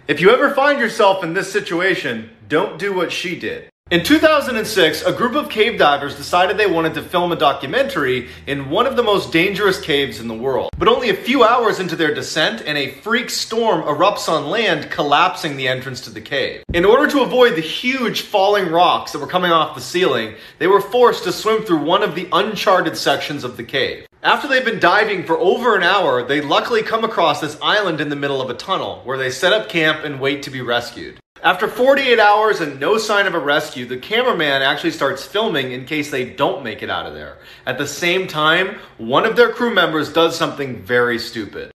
If you ever find yourself in this situation, don't do what she did. In 2006, a group of cave divers decided they wanted to film a documentary in one of the most dangerous caves in the world. But only a few hours into their descent, and a freak storm erupts on land, collapsing the entrance to the cave. In order to avoid the huge falling rocks that were coming off the ceiling, they were forced to swim through one of the uncharted sections of the cave. After they've been diving for over an hour, they luckily come across this island in the middle of a tunnel, where they set up camp and wait to be rescued. After 48 hours and no sign of a rescue, the cameraman actually starts filming in case they don't make it out of there. At the same time, one of their crew members does something very stupid.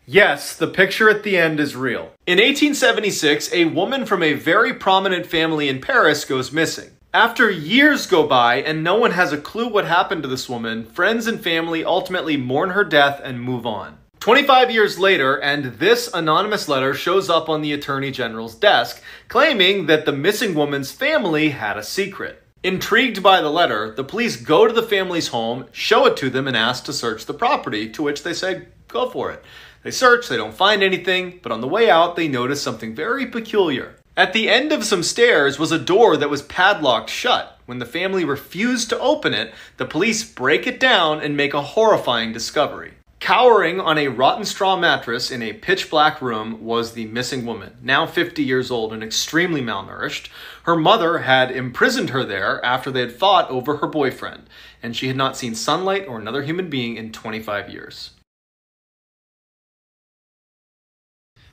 Yes, the picture at the end is real. In 1876, a woman from a very prominent family in Paris goes missing. After years go by and no one has a clue what happened to this woman, friends and family ultimately mourn her death and move on. 25 years later, and this anonymous letter shows up on the Attorney General's desk, claiming that the missing woman's family had a secret. Intrigued by the letter, the police go to the family's home, show it to them, and ask to search the property, to which they say, go for it. They search, they don't find anything, but on the way out, they notice something very peculiar. At the end of some stairs was a door that was padlocked shut. When the family refused to open it, the police break it down and make a horrifying discovery. Cowering on a rotten straw mattress in a pitch-black room was the missing woman, now 50 years old and extremely malnourished. Her mother had imprisoned her there after they had fought over her boyfriend, and she had not seen sunlight or another human being in 25 years.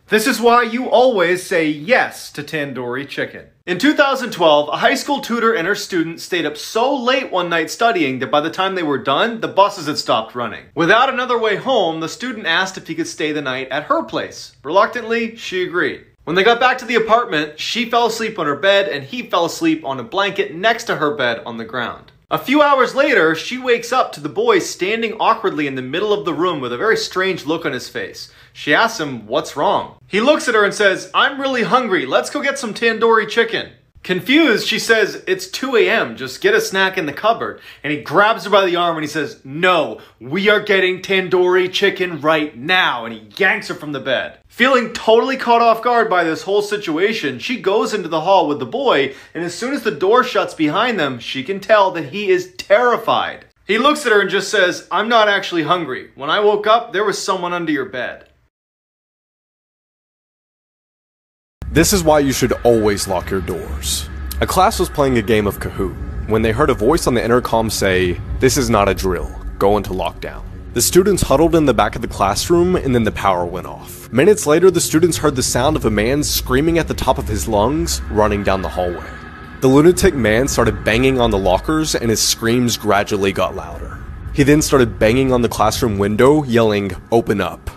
This is why you always say yes to tandoori chicken. In 2012, a high school tutor and her student stayed up so late one night studying that by the time they were done, the buses had stopped running. Without another way home, the student asked if he could stay the night at her place. Reluctantly, she agreed. When they got back to the apartment, she fell asleep on her bed and he fell asleep on a blanket next to her bed on the ground. A few hours later, she wakes up to the boy standing awkwardly in the middle of the room with a very strange look on his face. She asks him, what's wrong? He looks at her and says, I'm really hungry, let's go get some tandoori chicken. Confused, she says, it's 2 a.m., just get a snack in the cupboard. And he grabs her by the arm and he says, no, we are getting tandoori chicken right now. And he yanks her from the bed. Feeling totally caught off guard by this whole situation, she goes into the hall with the boy, and as soon as the door shuts behind them, she can tell that he is terrified. He looks at her and just says, I'm not actually hungry. When I woke up, there was someone under your bed. This is why you should always lock your doors. A class was playing a game of Kahoot when they heard a voice on the intercom say, "This is not a drill, go into lockdown." The students huddled in the back of the classroom and then the power went off. Minutes later, the students heard the sound of a man screaming at the top of his lungs, running down the hallway. The lunatic man started banging on the lockers and his screams gradually got louder. He then started banging on the classroom window, yelling, "Open up."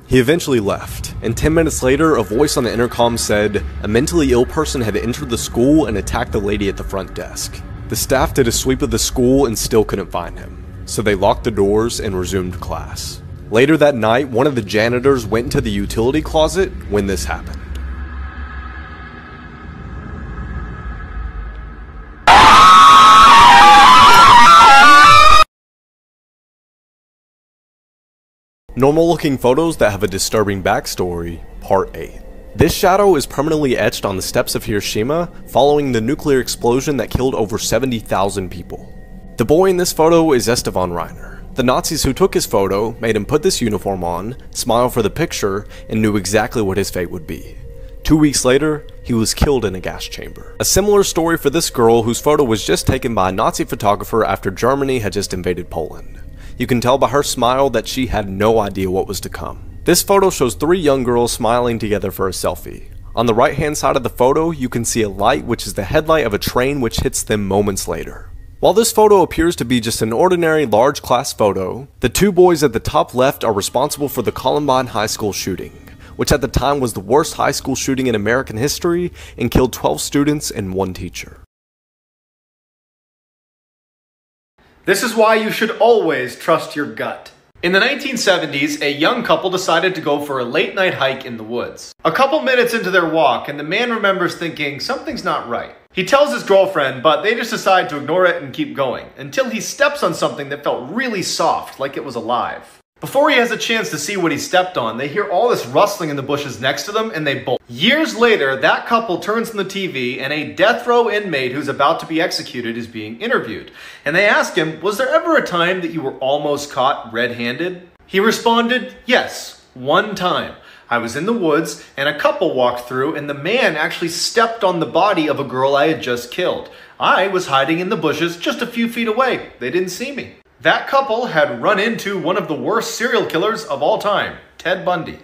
He eventually left, and 10 minutes later, a voice on the intercom said a mentally ill person had entered the school and attacked the lady at the front desk. The staff did a sweep of the school and still couldn't find him, so they locked the doors and resumed class. Later that night, one of the janitors went into the utility closet when this happened. Normal looking photos that have a disturbing backstory, Part 8. This shadow is permanently etched on the steps of Hiroshima following the nuclear explosion that killed over 70,000 people. The boy in this photo is Estevan Reiner. The Nazis who took his photo made him put this uniform on, smile for the picture, and knew exactly what his fate would be. 2 weeks later, he was killed in a gas chamber. A similar story for this girl whose photo was just taken by a Nazi photographer after Germany had just invaded Poland. You can tell by her smile that she had no idea what was to come. This photo shows 3 young girls smiling together for a selfie. On the right hand side of the photo, you can see a light which is the headlight of a train which hits them moments later. While this photo appears to be just an ordinary large class photo, the 2 boys at the top left are responsible for the Columbine High School shooting, which at the time was the worst high school shooting in American history and killed 12 students and 1 teacher. This is why you should always trust your gut. In the 1970s, a young couple decided to go for a late-night hike in the woods. A couple minutes into their walk, and the man remembers thinking something's not right. He tells his girlfriend, but they just decide to ignore it and keep going, until he steps on something that felt really soft, like it was alive. Before he has a chance to see what he stepped on, they hear all this rustling in the bushes next to them, and they bolt. Years later, that couple turns on the TV, and a death row inmate who's about to be executed is being interviewed. And they ask him, was there ever a time that you were almost caught red-handed? He responded, yes, one time. I was in the woods, and a couple walked through, and the man actually stepped on the body of a girl I had just killed. I was hiding in the bushes just a few feet away. They didn't see me. That couple had run into one of the worst serial killers of all time, Ted Bundy.